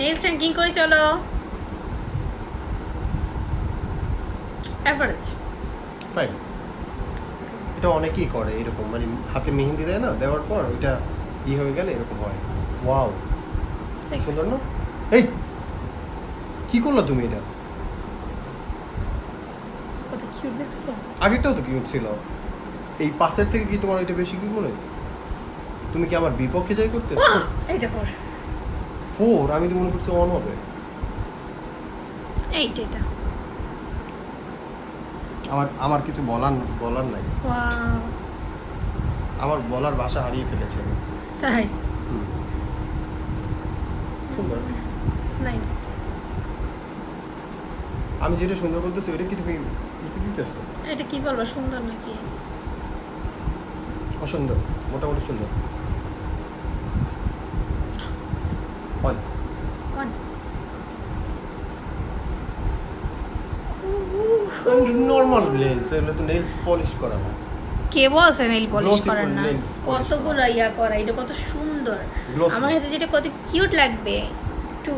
Next ranking করে চলো। Average fine. এটা অনেকেই করে এরকম, মানে হাতে মেহেন্দি দেয় না, দেওয়ার পর ওইটা হয়ে গেলে এরকম হয়। ওয়াও, সুন্দর না? এই কি করলো তুমি এটা? কত কিউট দেখছো। আগেরটাও তো কিউট ছিল, এই পাশের থেকে কি তোমার এটা বেশি কিউট মনে হয়? তুমি কি আমার বিপক্ষে জয় করতে? এইটা পর 4 আমি তো মনে করছি অন হবে। এইটা আমার কিছু বলার নাই, ওয়াও আমার বলার ভাষা হারিয়ে ফেলেছে আমি। তাই সুন্দর। নাই আমি যেটা সুন্দর বলতেছি ওইটা কি তুমি দিতেছো? এটা কি বলবো, সুন্দর নাকি? অসুন্দর, মোটামুটি সুন্দর। হয় One. নর্মাল নেলস, এগুলো তো নেলস পলিশ করা না। কে বলছে নেল পলিশ Glossy করার না? nails polish কতগুলো ইয়া করা, এটা কত সুন্দর। Glossy। আমার হাতে যেটা কত কিউট লাগবে একটু